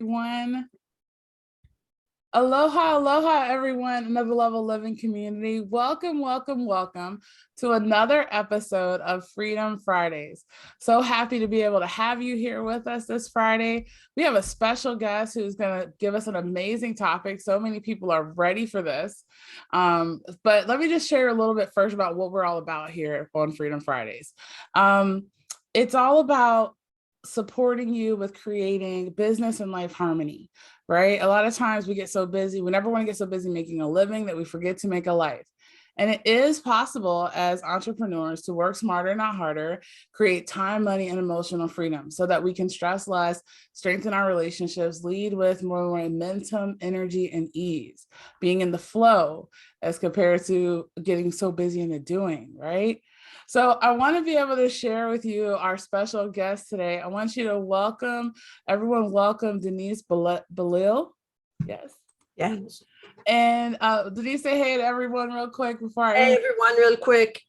everyone. Aloha, aloha, everyone in the Belisle Living community. Welcome, welcome, welcome to another episode of Freedom Fridays. So happy to be able to have you here with us this Friday. We have a special guest who's going to give us an amazing topic. So many people are ready for this. But let me just share a little bit first about what we're all about here on Freedom Fridays. It's all about supporting you with creating business and life harmony, right? A lot of times we get so busy, we never want to get so busy making a living that we forget to make a life. And it is possible as entrepreneurs to work smarter, not harder, create time, money, and emotional freedom so that we can stress less, strengthen our relationships, lead with more momentum, energy, and ease, being in the flow as compared to getting so busy in the doing, right? So I want to be able to share with you our special guest today. I want you to welcome Denise Belisle. Yes. Yes. And Denise, say hey to everyone real quick before I Hey everyone, real quick.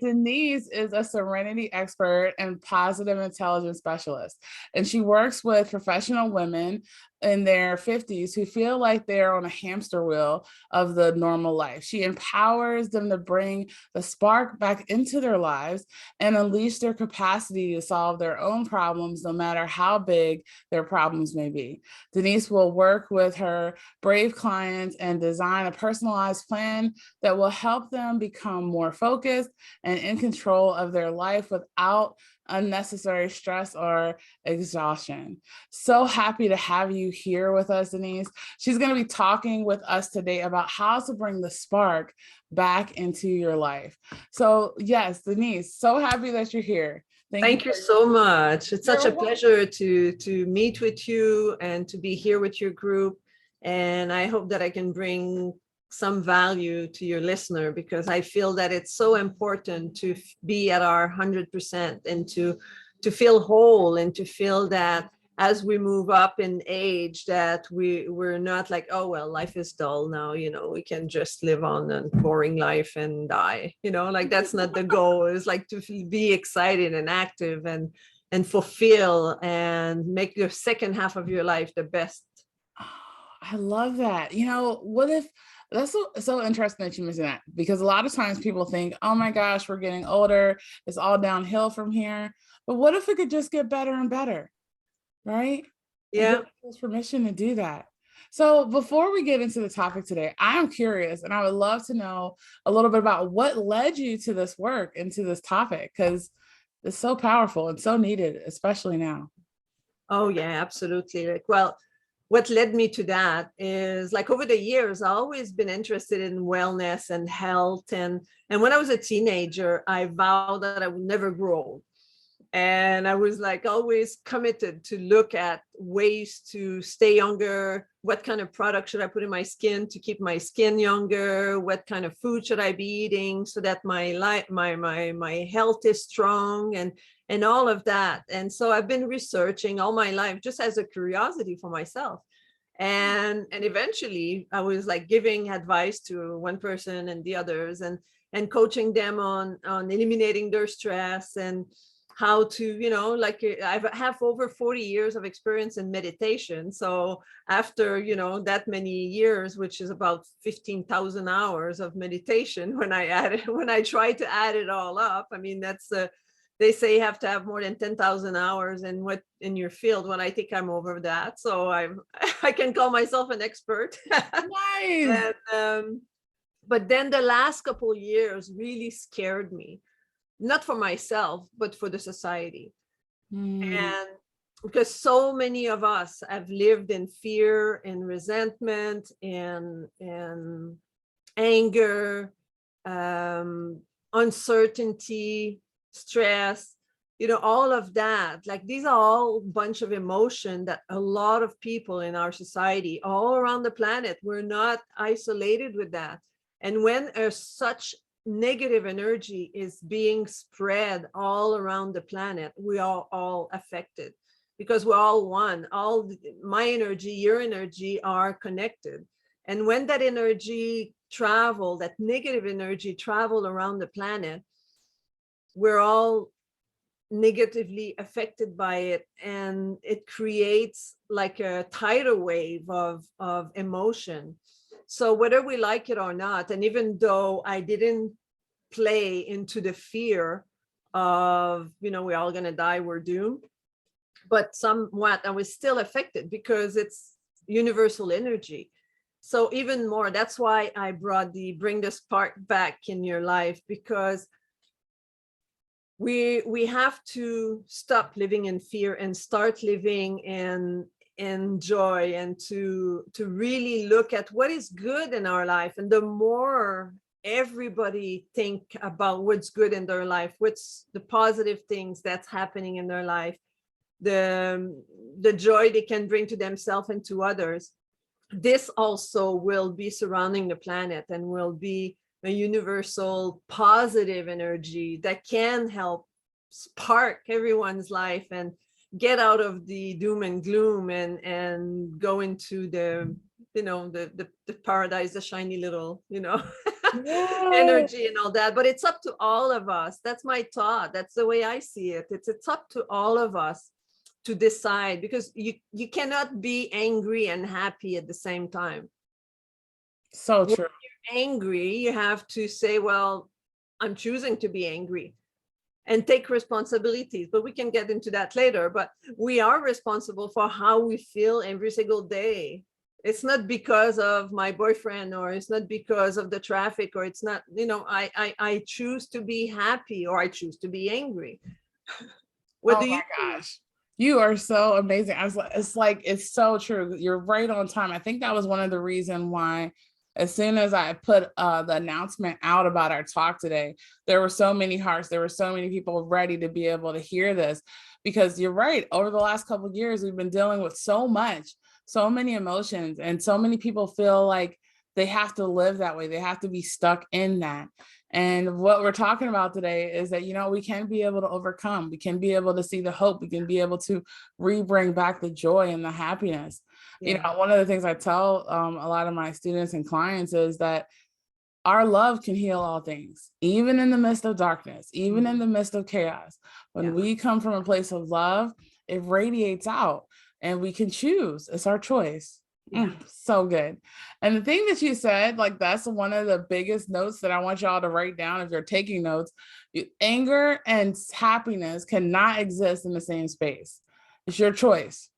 Denise is a serenity expert and positive intelligence specialist, and she works with professional women in their 50s who feel like they're on a hamster wheel of the normal life. She empowers them to bring the spark back into their lives and unleash their capacity to solve their own problems, no matter how big their problems may be. Denise will work with her brave clients and design a personalized plan that will help them become more focused and in control of their life without unnecessary stress or exhaustion. So happy to have you here with us, Denise. She's going to be talking with us today about how to bring the spark back into your life. So yes, Denise, so happy that you're here. Thank you so much. It's such a pleasure to meet with you and to be here with your group. And I hope that I can bring some value to your listener, because I feel that it's so important to be at our 100% and to feel whole and to feel that as we move up in age that we're not like, oh, well, life is dull now, we can just live on a boring life and die, like that's not the goal. It's like to be excited and active and fulfill and make the second half of your life the best. I love that. What if that's so interesting that you mentioned that, because a lot of times people think, oh my gosh, we're getting older, it's all downhill from here. But what if it could just get better and better, right? Yeah. And give us permission to do that. So before we get into the topic today, I am curious and I would love to know a little bit about what led you to this work and to this topic, because it's so powerful and so needed, especially now. Oh, yeah, absolutely. Well, what led me to that is over the years, I've always been interested in wellness and health. And when I was a teenager, I vowed that I would never grow old. And I was always committed to look at ways to stay younger. What kind of product should I put in my skin to keep my skin younger? What kind of food should I be eating so that my health is strong and all of that. And so I've been researching all my life just as a curiosity for myself. And eventually I was giving advice to one person and the others and coaching them on eliminating their stress and how to, I have over 40 years of experience in meditation. So after, that many years, which is about 15,000 hours of meditation, when I try to add it all up, I mean, that's they say you have to have more than 10,000 hours in your field. When I think I'm over that. So I can call myself an expert. Nice. And, but then the last couple of years really scared me. Not for myself, but for the society. And because so many of us have lived in fear and resentment and anger, uncertainty, stress, all of that. These are all a bunch of emotion that a lot of people in our society all around the planet, we're not isolated with that. And when such negative energy is being spread all around the planet, we are all affected because we're all one. All my energy, your energy are connected. And when that energy travel, that negative energy travel around the planet, we're all negatively affected by it, and it creates like a tidal wave of emotion. So whether we like it or not, and even though I didn't play into the fear of, we're all going to die, we're doomed, but somewhat I was still affected because it's universal energy. So even more, that's why I brought the bring the spark back in your life, because we have to stop living in fear and start living in joy, and to really look at what is good in our life. And the more everybody think about what's good in their life, what's the positive things that's happening in their life, the joy they can bring to themselves and to others, this also will be surrounding the planet and will be a universal positive energy that can help spark everyone's life and get out of the doom and gloom, and go into the paradise, the shiny little energy and all that. But it's up to all of us. That's my thought. That's the way I see it. It's up to all of us to decide, because you cannot be angry and happy at the same time. So When true. you're angry, you have to say, well, I'm choosing to be angry, and take responsibilities. But we can get into that later. But we are responsible for how we feel every single day. It's not because of my boyfriend, or it's not because of the traffic, or it's not, I choose to be happy, or I choose to be angry. What do you my gosh. You are so amazing. It's so true. You're right on time. I think that was one of the reasons why, as soon as I put the announcement out about our talk today, there were so many hearts. There were so many people ready to be able to hear this, because you're right. Over the last couple of years, we've been dealing with so many emotions, and so many people feel like they have to live that way. They have to be stuck in that. And what we're talking about today is that, we can be able to overcome. We can be able to see the hope. We can be able to bring back the joy and the happiness. Yeah. One of the things I tell a lot of my students and clients is that our love can heal all things, even in the midst of darkness, even in the midst of chaos. When we come from a place of love, it radiates out, and we can choose. It's our choice. So good. And the thing that you said, like, that's one of the biggest notes that I want y'all to write down if you're taking notes. Anger and happiness cannot exist in the same space. It's your choice.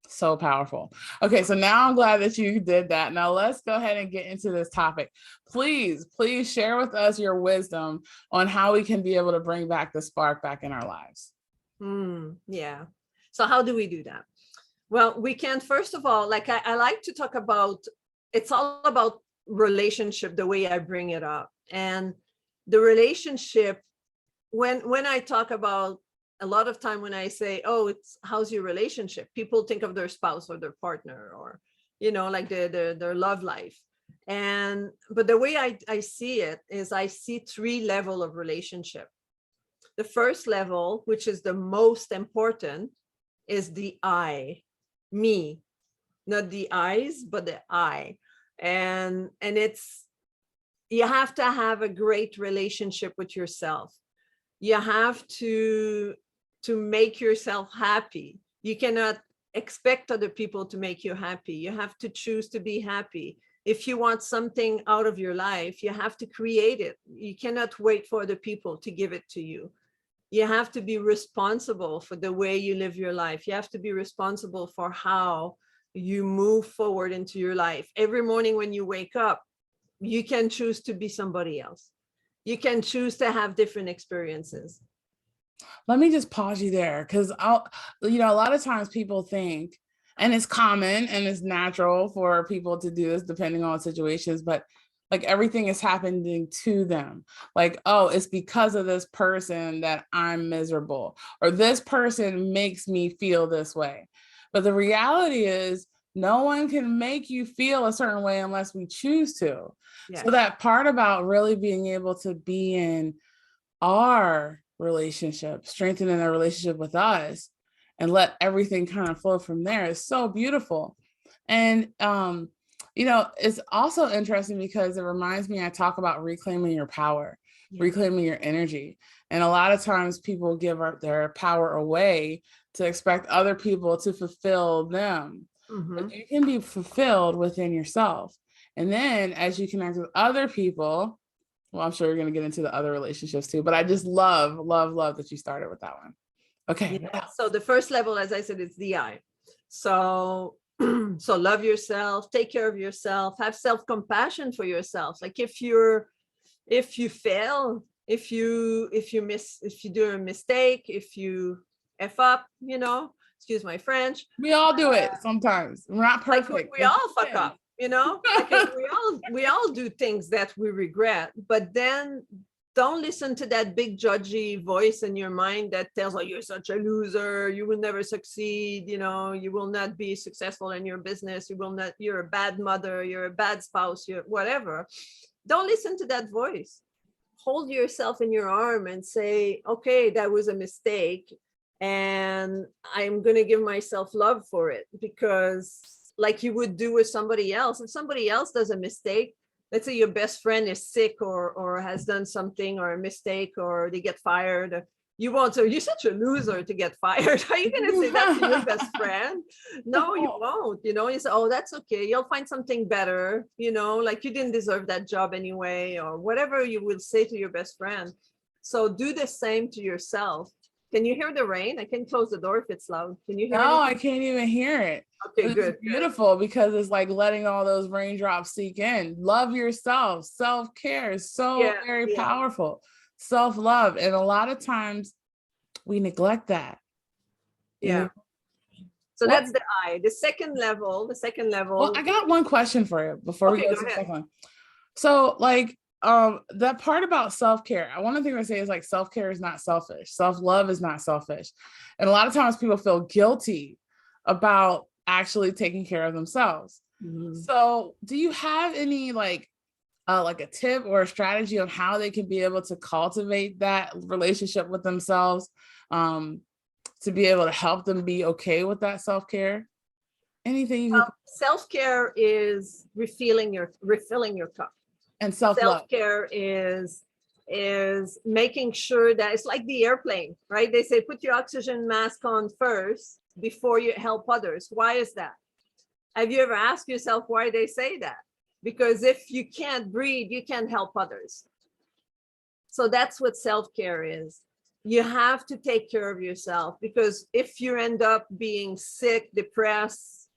So powerful. Okay, so now I'm glad that you did that. Now let's go ahead and get into this topic. Please share with us your wisdom on how we can be able to bring back the spark back in our lives. Yeah. So how do we do that? Well, we can, first of all, like I like to talk about, it's all about relationship, the way I bring it up. And the relationship, when I talk about, a lot of time when I say, oh, it's how's your relationship, people think of their spouse or their partner, or, like their love life. But the way I see it is, I see 3 levels of relationship. The first level, which is the most important, is the I, me, not the eyes, but the I. And it's, you have to have a great relationship with yourself. You have to make yourself happy. You cannot expect other people to make you happy. You have to choose to be happy. If you want something out of your life, you have to create it. You cannot wait for other people to give it to you. You have to be responsible for the way you live your life. You have to be responsible for how you move forward into your life. Every morning when you wake up, you can choose to be somebody else. You can choose to have different experiences. Let me just pause you there, because a lot of times people think, and it's common and it's natural for people to do this depending on situations, but like, everything is happening to them. Like, oh, it's because of this person that I'm miserable, or this person makes me feel this way. But the reality is, no one can make you feel a certain way unless we choose to. Yes. So that part about really being able to be in our relationship, strengthening our relationship with us, and let everything kind of flow from there is so beautiful. And it's also interesting because it reminds me, I talk about reclaiming your power. reclaiming your energy. And a lot of times people give their power away to expect other people to fulfill them. But you can be fulfilled within yourself. And then as you connect with other people, well, I'm sure you're going to get into the other relationships too, but I just love that you started with that one. Okay. Yeah. So the first level, as I said, is the I. So so love yourself, take care of yourself, have self-compassion for yourself. Like if you fail, if you do a mistake, if you F up, excuse my French. We all do it sometimes. We're not perfect. Like we all fuck up, like we all do things that we regret, but then don't listen to that big judgy voice in your mind that tells you you're such a loser, you will never succeed, you will not be successful in your business, you're a bad mother, you're a bad spouse, you're whatever. Don't listen to that voice. Hold yourself in your arm and say, okay, that was a mistake, and I'm going to give myself love for it, because like you would do with somebody else, if somebody else does a mistake, let's say your best friend is sick or has done something or a mistake or they get fired, you won't say, you're such a loser to get fired. Are you going to say that to your best friend? No, you won't. You say, oh, that's okay, you'll find something better, like you didn't deserve that job anyway, or whatever you will say to your best friend. So do the same to yourself. Can you hear the rain? I can close the door if it's loud. Can you hear No, anything? I can't even hear it. Okay, It's good. beautiful because it's like letting all those raindrops sink in. Love yourself. Self-care is so very powerful. Self-love. And a lot of times we neglect that. Yeah. So that's the I. The second level. Well, I got one question for you before we go to the second one. So like that part about self-care, one of the things I say is like self-care is not selfish. Self-love is not selfish. And a lot of times people feel guilty about actually taking care of themselves. So do you have any like a tip or a strategy on how they can be able to cultivate that relationship with themselves, to be able to help them be okay with that self-care? Anything you self-care is refilling your cup. And self-love. Self-care is making sure that it's like the airplane, right? They say put your oxygen mask on first before you help others. Why is that? Have you ever asked yourself why they say that? Because if you can't breathe, you can't help others. So that's what self-care is. You have to take care of yourself, because if you end up being sick, depressed,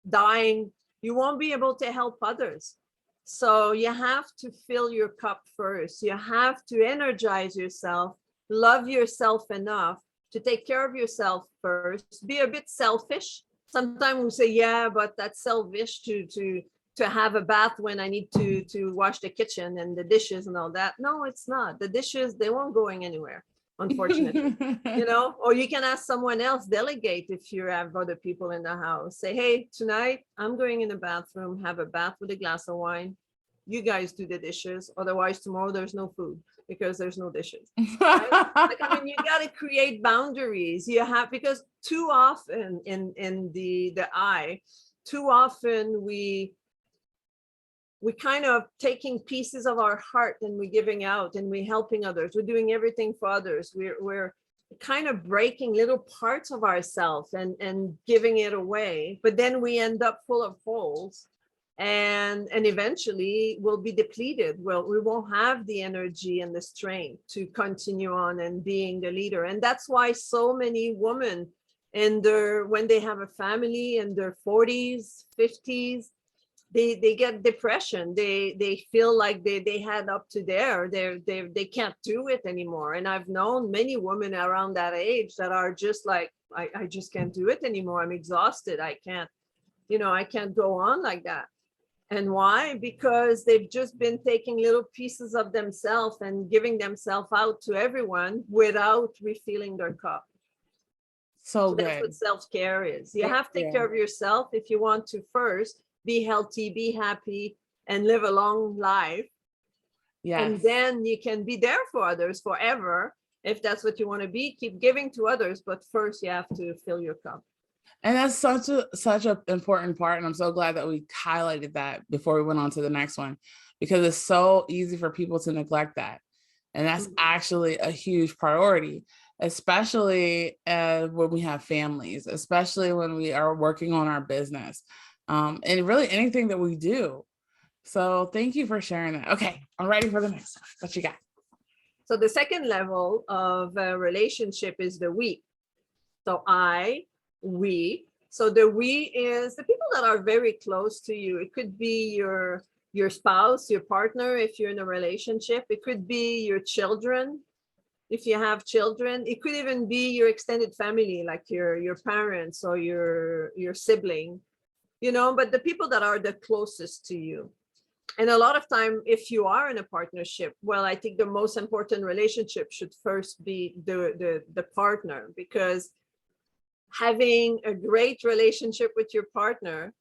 dying, you won't be able to help others. So you have to fill your cup first. You have to energize yourself, love yourself enough to take care of yourself first. Be a bit selfish. Sometimes we say, yeah, but that's selfish to have a bath when I need to wash the kitchen and the dishes and all that. No, it's not. The dishes, they won't going anywhere, unfortunately. Or you can ask someone else, delegate if you have other people in the house. Say, hey, tonight I'm going in the bathroom, have a bath with a glass of wine. You guys do the dishes. Otherwise, tomorrow there's no food because there's no dishes. Right? You got to create boundaries. You have, because too often in the I, too often we kind of taking pieces of our heart and we're giving out and we're helping others. We're doing everything for others. We're kind of breaking little parts of ourselves and giving it away. But then we end up full of holes, and eventually we'll be depleted. Well, we won't have the energy and the strength to continue on and being the leader. And that's why so many women when they have a family in their 40s, 50s, they get depression. They feel like they had up to there. They can't do it anymore. And I've known many women around that age that are just like, I just can't do it anymore. I'm exhausted. I can't go on like that. And why? Because they've just been taking little pieces of themselves and giving themselves out to everyone without refilling their cup. So that's what self-care is. You have to take care of yourself if you want to first be healthy, be happy, and live a long life. Yes. And then you can be there for others forever. If that's what you want to be, keep giving to others. But first you have to fill your cup. And that's such an important part. And I'm so glad that we highlighted that before we went on to the next one, because it's so easy for people to neglect that. And that's Mhm. actually a huge priority, especially when we have families, especially when we are working on our business, and really anything that we do. So thank you for sharing that. Okay, I'm ready for the next one. What you got? So the second level of a relationship is the we. So we. So the we is the people that are very close to you. It could be your spouse, your partner, if you're in a relationship. It could be your children, if you have children. It could even be your extended family, like your parents or your sibling, but the people that are the closest to you. And a lot of time, if you are in a partnership, well, I think the most important relationship should first be the partner, because having a great relationship with your partner,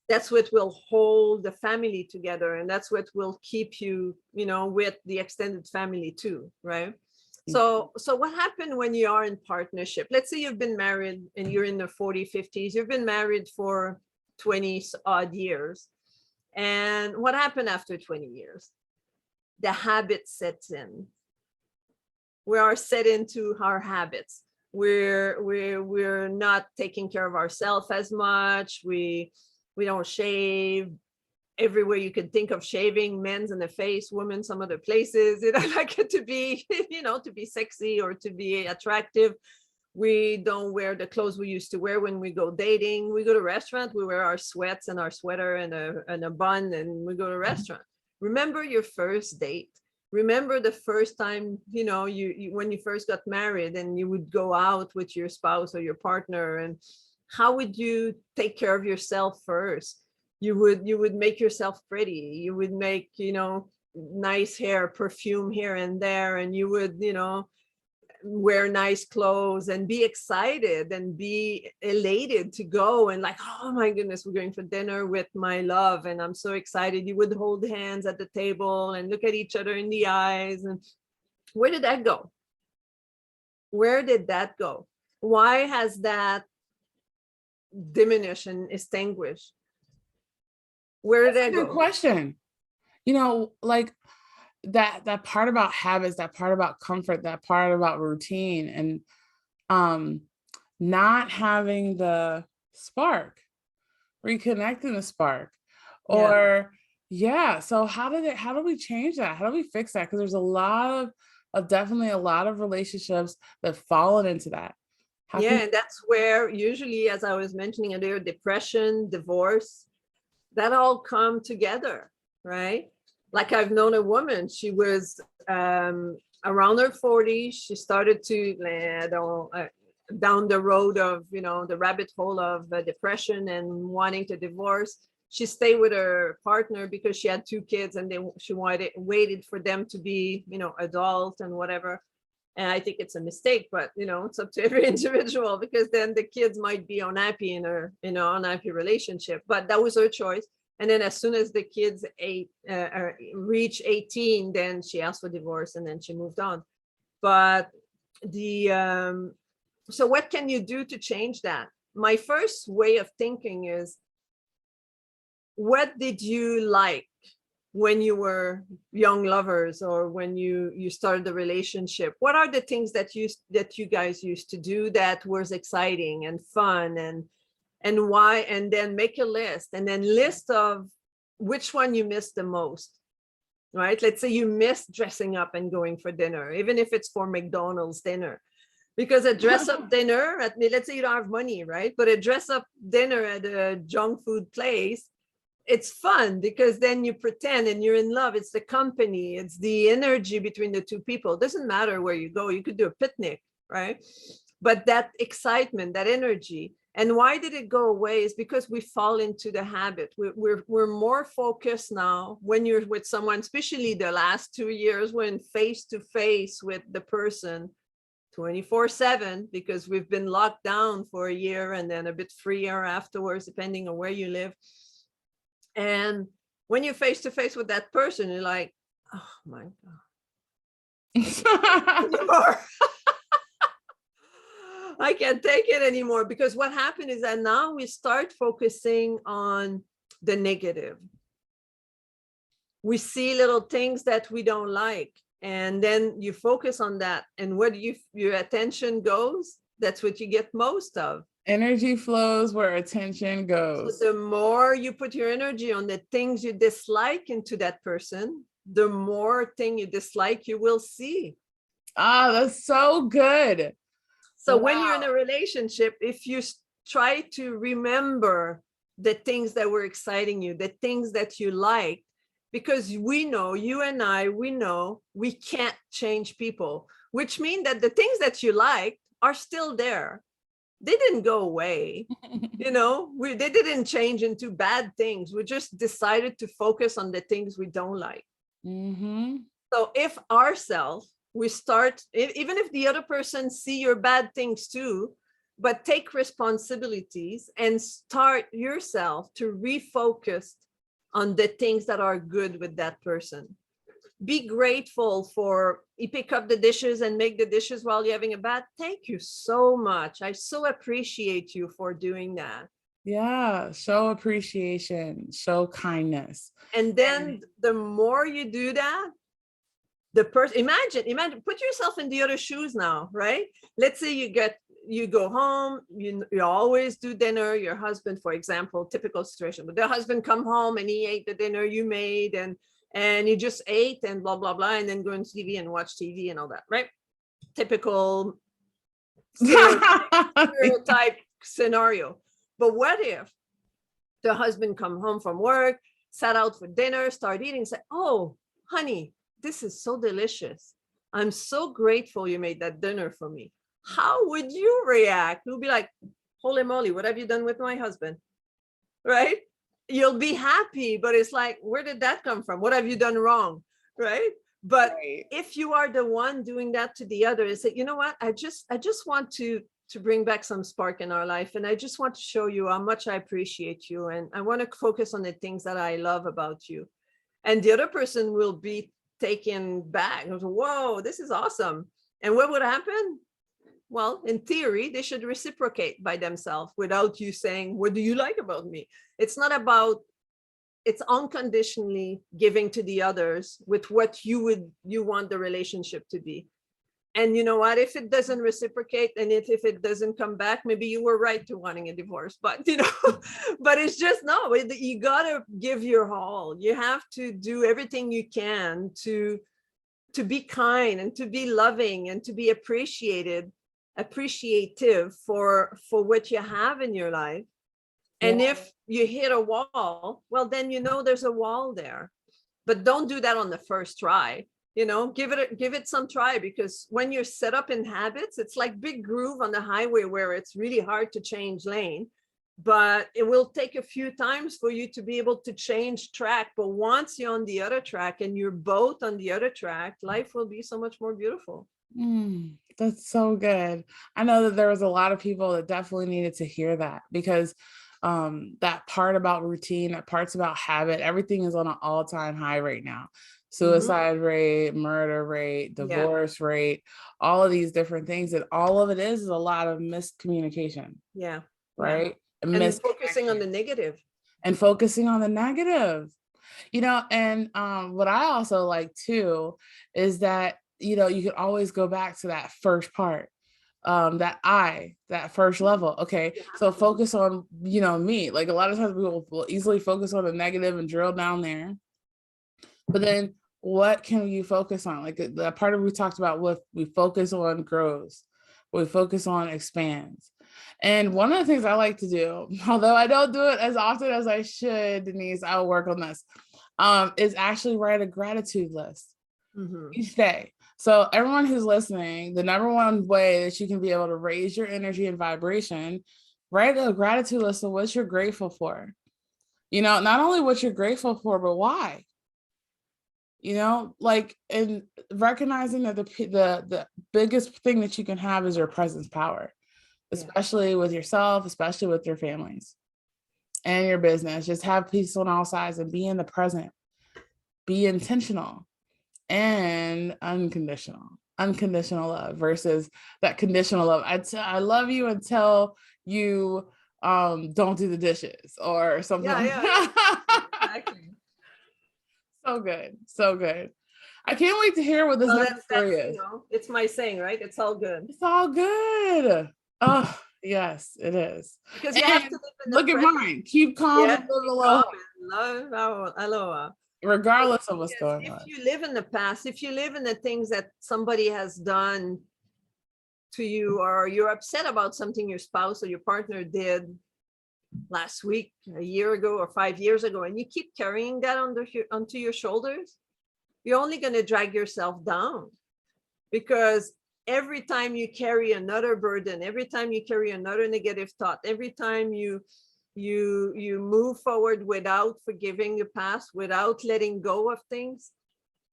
that's what will hold the family together, and that's what will keep you, with the extended family too, right? So what happened when you are in partnership? Let's say you've been married and you're in the 40s, 50s, you've been married for 20 odd years. And what happened after 20 years? The habit sets in. We are set into our habits. We're not taking care of ourselves as much. We don't shave. Everywhere you can think of shaving, men's in the face, women some other places, like it to be, to be sexy or to be attractive. We don't wear the clothes we used to wear when we go dating. We go to a restaurant, we wear our sweats and our sweater and a bun, and we go to a restaurant. Remember your first date. Remember the first time, you when you first got married and you would go out with your spouse or your partner, and how would you take care of yourself first? You would make yourself pretty. You would make, nice hair, perfume here and there, and you would, wear nice clothes and be excited and be elated to go, and like, oh my goodness, we're going for dinner with my love and I'm so excited. You would hold hands at the table and look at each other in the eyes. And where did that go? Where did that go? Why has that diminished and extinguished? Where did That's a that good go? question. Like that part about habits, that part about comfort, that part about routine, and not having the spark, reconnecting the spark, Yeah. or yeah. So how do we change that? How do we fix that? Because there's a lot of definitely a lot of relationships that fallen into that. Yeah, and that's where usually, as I was mentioning earlier, depression, divorce, that all come together, right? Like I've known a woman, she was around her 40s. She started to down the road of, the rabbit hole of depression and wanting to divorce. She stayed with her partner because she had 2 kids, and she waited for them to be, adult and whatever. And I think it's a mistake, but it's up to every individual, because then the kids might be unhappy in her, unhappy relationship. But that was her choice. And then as soon as the kids reach 18, then she asked for divorce, and then she moved on. But so what can you do to change that? My first way of thinking is, what did you like when you were young lovers, or when you started the relationship? What are the things that you guys used to do that was exciting and fun, and why? And then make a list, and then list of which one you miss the most, right? Let's say you miss dressing up and going for dinner, even if it's for McDonald's dinner. Because a dress up dinner let's say you don't have money, right? But a dress up dinner at a junk food place, it's fun, because then you pretend and you're in love. It's the company, it's the energy between the two people. It doesn't matter where you go. You could do a picnic, right? But that excitement, that energy. And why did it go away? Is because we fall into the habit. We're more focused now when you're with someone, especially the last 2 years, when face to face with the person 24/7, because we've been locked down for a year and then a bit freer afterwards, depending on where you live. And when you're face to face with that person, you're like, oh my God. I can't take it anymore. Because what happened is that now we start focusing on the negative. We see little things that we don't like. And then you focus on that. And what your attention goes, that's what you get most of. Energy flows where attention goes. So the more you put your energy on the things you dislike into that person, the more thing you dislike you will see. Ah, that's so good. So Wow. when you're in a relationship, if you try to remember the things that were exciting you, the things that you like, because we know, you and I, we know we can't change people, which means that the things that you like are still there. They didn't go away. They didn't change into bad things. We just decided to focus on the things we don't like. Mm-hmm. So if ourselves, we start, even if the other person see your bad things too, but take responsibilities and start yourself to refocus on the things that are good with that person. Be grateful for you pick up the dishes and make the dishes while you're having a bath. Thank you so much. I so appreciate you for doing that. Yeah, show appreciation, show kindness. And then the more you do that, the person, imagine, put yourself in the other shoes now, right? Let's say you go home, you always do dinner, your husband, for example, typical situation, but the husband come home and he ate the dinner you made and you just ate and blah, blah, blah, and then go on TV and watch TV and all that, right? Typical stereotype scenario. But what if the husband come home from work, sat out for dinner, start eating, say, oh, honey, this is so delicious. I'm so grateful you made that dinner for me. How would you react? You'll be like, holy moly, what have you done with my husband? Right? You'll be happy, but it's like, where did that come from? What have you done wrong? Right? But if you are the one doing that to the other, is that, you know what? I just want to bring back some spark in our life. And I just want to show you how much I appreciate you. And I want to focus on the things that I love about you. And the other person will be taken back. Whoa, this is awesome. And what would happen? Well, in theory, they should reciprocate by themselves without you saying, what do you like about me? It's not about, it's unconditionally giving to the others with what you want the relationship to be. And you know what, if it doesn't reciprocate and if it doesn't come back, maybe you were right to wanting a divorce, but but it's just, no, you gotta give your all. You have to do everything you can to be kind and to be loving and to be appreciative for what you have in your life. And if you hit a wall, well, then there's a wall there. But don't do that on the first try. Give it some try, because when you're set up in habits, it's like big groove on the highway where it's really hard to change lane, but it will take a few times for you to be able to change track. But once you're on the other track and you're both on the other track, life will be so much more beautiful. That's so good. I know that there was a lot of people that definitely needed to hear that, because that part about routine, that part's about habit, everything is on an all-time high right now. Suicide rate, murder rate, divorce rate, all of these different things. And all of it is a lot of miscommunication. Yeah. Right. And focusing on the negative. And focusing on the negative. And what I also like too is that, you can always go back to that first part. That first level. Okay. So focus on, me. Like a lot of times people will easily focus on the negative and drill down there. But then what can you focus on? Like the part of we talked about, what we focus on grows, what we focus on expands. And one of the things I like to do, although I don't do it as often as I should, Denise, I'll work on this, is actually write a gratitude list each day. So everyone who's listening, the number one way that you can be able to raise your energy and vibration, write a gratitude list of what you're grateful for. Not only what you're grateful for, but why. And recognizing that the biggest thing that you can have is your presence power, especially with yourself, especially with your families and your business. Just have peace on all sides and be in the present. Be intentional and unconditional love versus that conditional love. I love you until you don't do the dishes or something. Exactly. So good. I can't wait to hear what this Well, number three that's, is. it's my saying, right? It's all good. It's all good. Oh, yes, it is. Because you have And to live in the look at present. mine. Keep calm Yeah, and live keep aloha, calm and aloha. regardless of what's Because going if on. you live in the past, if you live in the things that somebody has done to you, or you're upset about something your spouse or your partner did last week, a year ago, or 5 years ago, and you keep carrying that onto your shoulders, you're only going to drag yourself down. Because every time you carry another burden, every time you carry another negative thought, every time you move forward without forgiving the past, without letting go of things,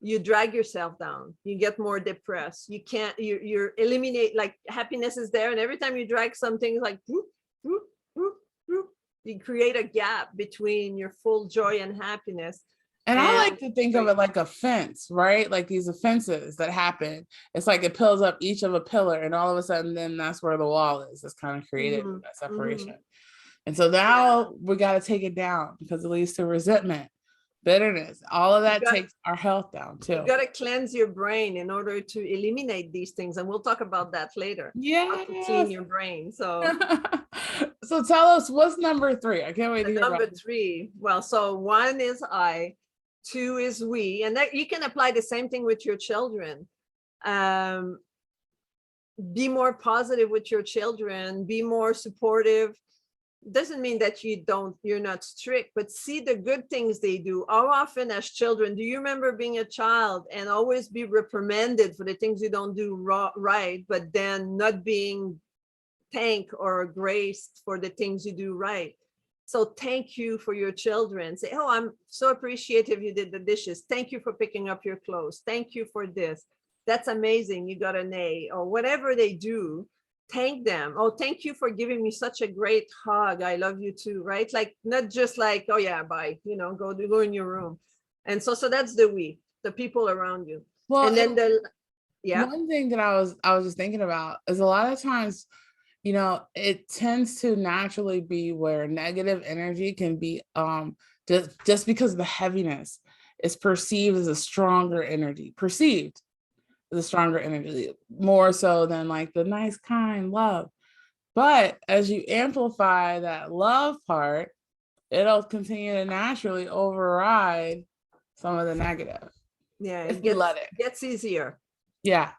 you drag yourself down. You get more depressed. You can't, you're eliminate, like, happiness is there, and every time you drag something, like whoop, whoop, whoop, whoop, you create a gap between your full joy and happiness. And I like to think of it like a fence, right? Like these offenses that happen. It's like it pills up each of a pillar, and all of a sudden, then that's where the wall is. It's kind of created that separation. And so now we got to take it down, because it leads to resentment, bitterness. All of that takes our health down too. You got to cleanse your brain in order to eliminate these things. And we'll talk about that later. Yeah. How to clean your brain. So, so tell us, what's number three? I can't wait to hear number about three. Well, so 1 is I, 2 is we, and that you can apply the same thing with your children. Be more positive with your children, be more supportive. Doesn't mean that you're not strict, but see the good things they do. How often as children do you remember being a child and always be reprimanded for the things you don't do right, but then not being thanked or graced for the things you do right? So thank you for your children. Say, oh, I'm so appreciative you did the dishes. Thank you for picking up your clothes. Thank you for this. That's amazing. You got an A, or whatever they do. Thank them. Oh, thank you for giving me such a great hug. I love you too, right? Like, not just like, oh yeah, bye, go in your room. And so that's the people around you. Well, and then one thing that I was just thinking about is a lot of times, it tends to naturally be where negative energy can be just because the heaviness is perceived as a stronger energy, more so than like the nice, kind love. But as you amplify that love part, it'll continue to naturally override some of the negative. Yeah, if you let it. Gets easier. Yeah.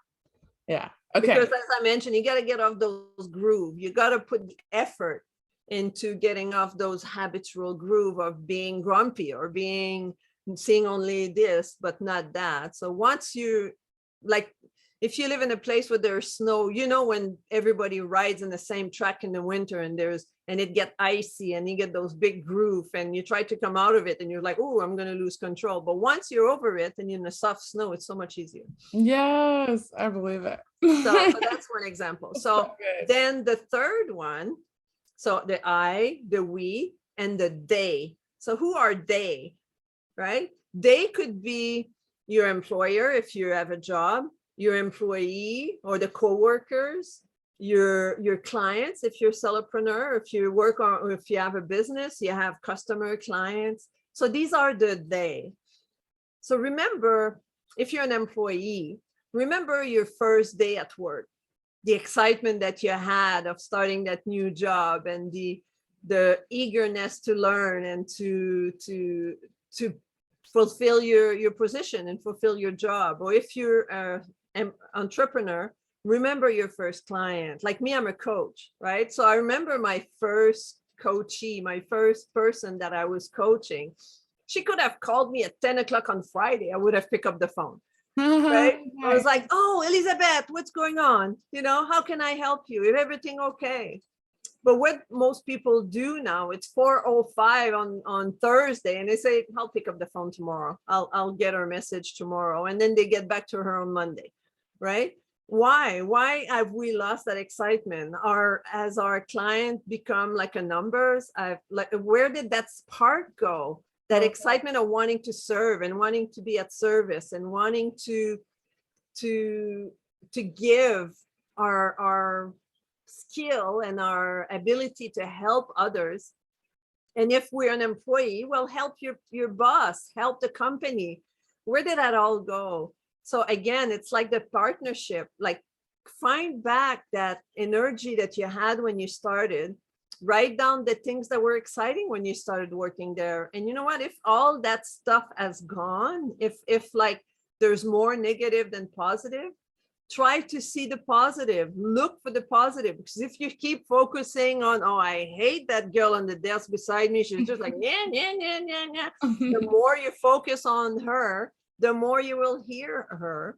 Okay. Because as I mentioned, you got to get off those groove. You got to put effort into getting off those habitual groove of being grumpy or seeing only this but not that. So once you, like, if you live in a place where there's snow, when everybody rides in the same track in the winter and it get icy and you get those big groove and you try to come out of it and you're like, oh, I'm going to lose control. But once you're over it and you're in the soft snow, it's so much easier. Yes, I believe it. So that's one example. So then the third one, so the I, the we, and the they. So who are they, right? They could be your employer if you have a job, your employee or the coworkers, your clients if you're a solopreneur, if you work on, or if you have a business, you have customer clients. So these are the they. So remember, if you're an employee, remember your first day at work, the excitement that you had of starting that new job and the eagerness to learn and to fulfill your position and fulfill your job. Or if you're an entrepreneur, remember your first client. Like me, I'm a coach, right? So I remember my first coachee, my first person that I was coaching. She could have called me at 10 o'clock on Friday. I would have picked up the phone. Right? I was like, oh, Elizabeth, what's going on? How can I help you? Is everything okay? But what most people do now, it's 4:05 on Thursday, and they say, I'll pick up the phone tomorrow. I'll get her message tomorrow. And then they get back to her on Monday, right? Why have we lost that excitement? Has our client become like a numbers? Where did that spark go? That excitement of wanting to serve and wanting to be at service and wanting to give our skill and our ability to help others. And if we're an employee, well, help your boss, help the company. Where did that all go? So again, it's like the partnership, like find back that energy that you had when you started, write down the things that were exciting when you started working there. And you know what, if all that stuff has gone, if like there's more negative than positive, try to see the positive, look for the positive, because if you keep focusing on, oh, I hate that girl on the desk beside me, she's just like, yeah, yeah, yeah, yeah, yeah. The more you focus on her, the more you will hear her.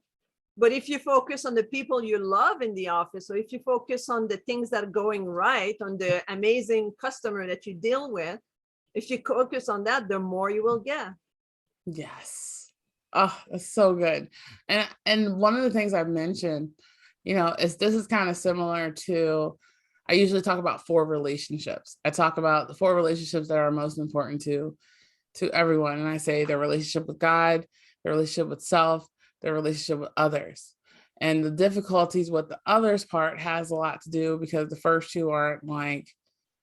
But if you focus on the people you love in the office, or if you focus on the things that are going right, on the amazing customer that you deal with, if you focus on that, the more you will get. Yes. Oh, that's so good. And one of the things I've mentioned, is this is kind of similar to, I usually talk about 4 relationships. I talk about the 4 relationships that are most important to everyone. And I say their relationship with God, their relationship with self, their relationship with others. And the difficulties with the others part has a lot to do because the first 2 aren't like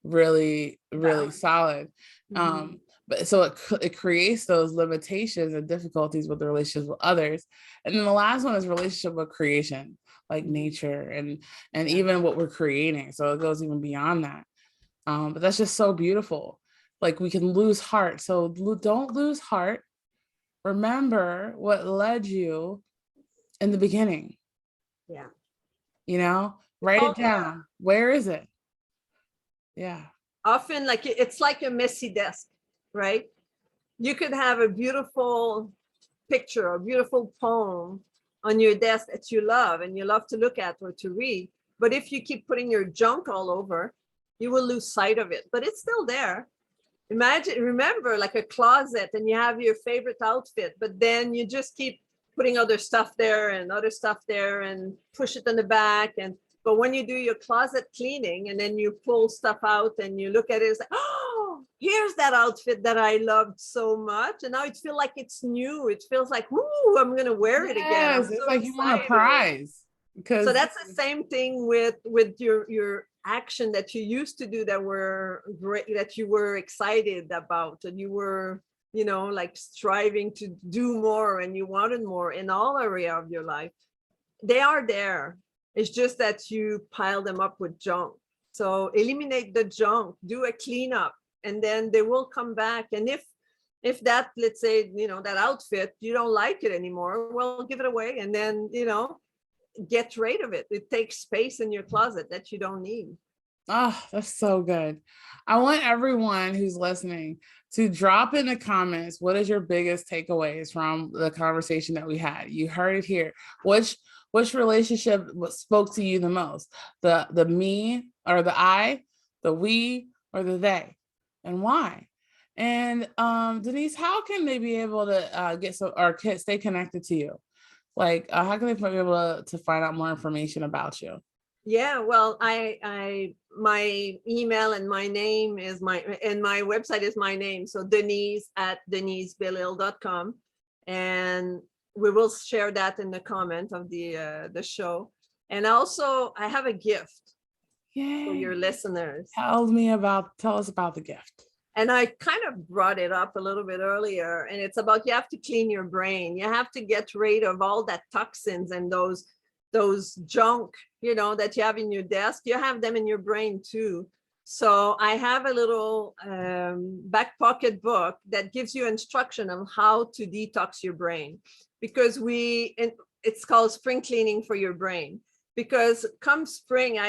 really, really solid. Mm-hmm. But so it creates those limitations and difficulties with the relationships with others. And then the last one is relationship with creation, like nature and even what we're creating. So it goes even beyond that. But that's just so beautiful. Like we can lose heart. So don't lose heart. Remember what led you in the beginning. Yeah. Write it down. Where is it? Yeah. Often, like, it's like a messy desk, right? You could have a beautiful picture, a beautiful poem on your desk that you love and you love to look at or to read. But if you keep putting your junk all over, you will lose sight of it, but it's still there. Remember like a closet, and you have your favorite outfit, but then you just keep putting other stuff there and push it in the back. But when you do your closet cleaning and then you pull stuff out and you look at it, it's like, oh, here's that outfit that I loved so much. And now it feels like it's new. It feels like, ooh, I'm going to wear it again. It's like you want a prize. So that's the same thing with your action that you used to do that were great, that you were excited about, and you were, like striving to do more, and you wanted more in all area of your life. They are there. It's just that you pile them up with junk. So eliminate the junk, do a cleanup, and then they will come back. And if that, let's say, that outfit, you don't like it anymore, well, give it away, and then, get rid of it. It takes space in your closet that you don't need. Oh, that's so good. I want everyone who's listening to drop in the comments, what is your biggest takeaways from the conversation that we had? You heard it here. Which relationship spoke to you the most? The me or the I, the we or the they, and why? And Denise, how can they be able to get some or stay connected to you? Like, how can they be able to find out more information about you? Yeah, well, I my email and my name is my website is my name. So Denise at denisebelisle.com. And we will share that in the comment of the show. And also I have a gift for your listeners. Tell us about the gift. And I kind of brought it up a little bit earlier, and it's about, you have to clean your brain. You have to get rid of all that toxins and those junk, that you have in your desk. You have them in your brain too. So I have a little back pocket book that gives you instruction on how to detox your brain, because it's called Spring Cleaning for Your Brain. Because come spring,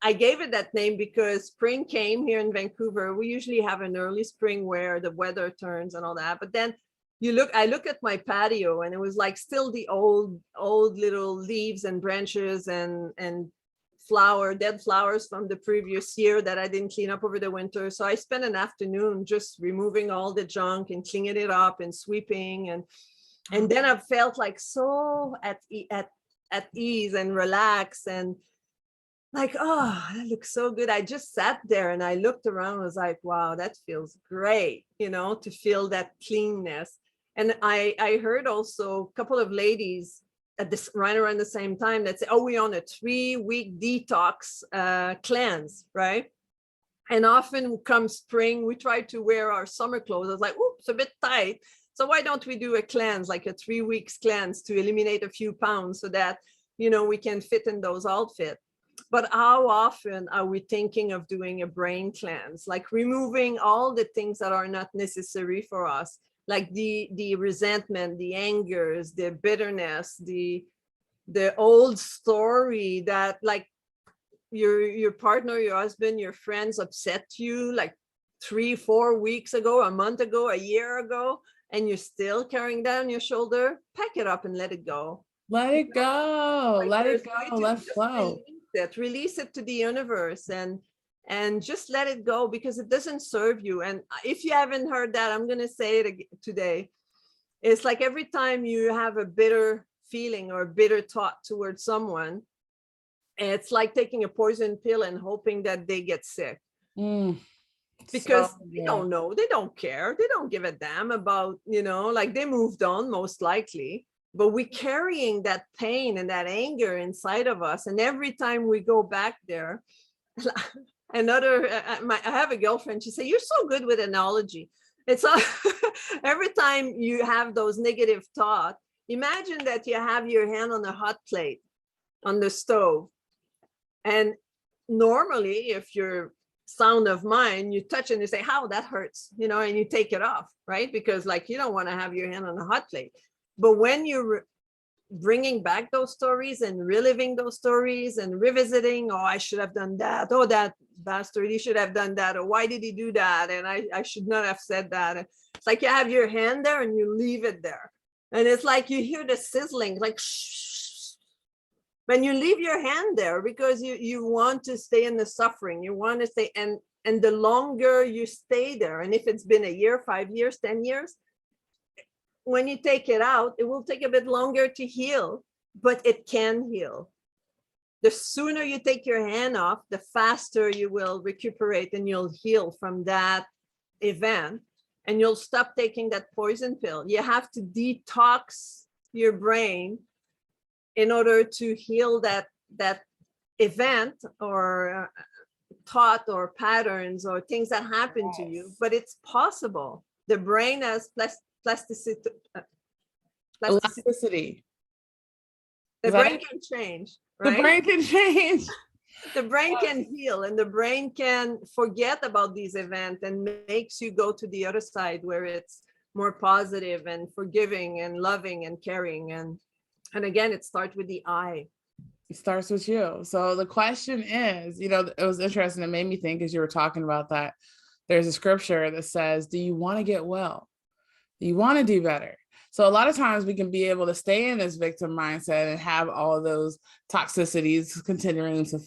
I gave it that name because spring came here in Vancouver. We usually have an early spring where the weather turns and all that. But then I look at my patio, and it was like still the old little leaves and branches and dead flowers from the previous year that I didn't clean up over the winter. So I spent an afternoon just removing all the junk and cleaning it up and sweeping. And then I felt like so at ease and relaxed, and like, oh, that looks so good. I just sat there and I looked around. I was like, wow, that feels great, to feel that cleanness. And I heard also a couple of ladies right around the same time that say, oh, we're on a 3-week detox cleanse, right? And often come spring, we try to wear our summer clothes. I was like, oops, a bit tight. So why don't we do a cleanse, like a 3 weeks cleanse to eliminate a few pounds so that, we can fit in those outfits. But how often are we thinking of doing a brain cleanse, like removing all the things that are not necessary for us, like the resentment, the angers, the bitterness, the old story that like your partner, your husband, your friends upset you like 3-4 weeks ago, a month ago, a year ago, and you're still carrying that on your shoulder. Pack it up and let it go. Let it go. Like, Let there's it a way go. to Let just flow. release it to the universe, and just let it go, because it doesn't serve you. And if you haven't heard that, I'm going to say it today. It's like every time you have a bitter feeling or a bitter thought towards someone, it's like taking a poison pill and hoping that they get sick. Because So they good. don't know, they don't care, they don't give a damn about, like they moved on most likely. But we're carrying that pain and that anger inside of us. And every time we go back there, I have a girlfriend, she said, "You're so good with analogy." It's every time you have those negative thoughts, imagine that you have your hand on a hot plate on the stove. And normally, if you're sound of mind, you touch and you say, "How that hurts," and you take it off, right? Because like you don't want to have your hand on a hot plate. But when you're bringing back those stories and reliving those stories and revisiting, "Oh, I should have done that. Oh, that bastard, he should have done that. Or why did he do that? And I should not have said that." It's like you have your hand there and you leave it there. And it's like you hear the sizzling, like shh. When you leave your hand there because you want to stay in the suffering, you want to stay, and the longer you stay there, and if it's been a year, 5 years, 10 years, when you take it out, it will take a bit longer to heal, but it can heal. The sooner you take your hand off, the faster you will recuperate and you'll heal from that event, and you'll stop taking that poison pill. You have to detox your brain in order to heal that event or thought or patterns or things that happen to you. But it's possible. The brain has plasticity. Elasticity. The brain can change, right? The brain can change. The brain can heal, and the brain can forget about these events and makes you go to the other side where it's more positive and forgiving and loving and caring. And again, it starts with the I. It starts with you. So the question is, it was interesting. It made me think as you were talking about that, there's a scripture that says, do you want to get well? Do you want to do better? So a lot of times we can be able to stay in this victim mindset and have all of those toxicities continuing to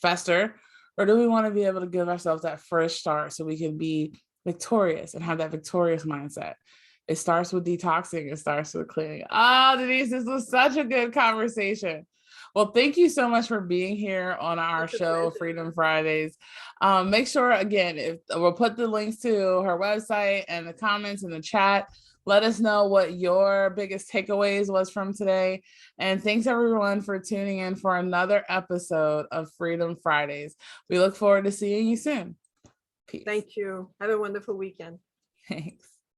fester, or do we want to be able to give ourselves that fresh start so we can be victorious and have that victorious mindset? It starts with detoxing. It starts with cleaning. Oh, Denise, this was such a good conversation. Well, thank you so much for being here on our show, Freedom Fridays. Make sure, again, if we'll put the links to her website and the comments in the chat. Let us know what your biggest takeaways was from today. And thanks everyone for tuning in for another episode of Freedom Fridays. We look forward to seeing you soon. Peace. Thank you. Have a wonderful weekend. Thanks.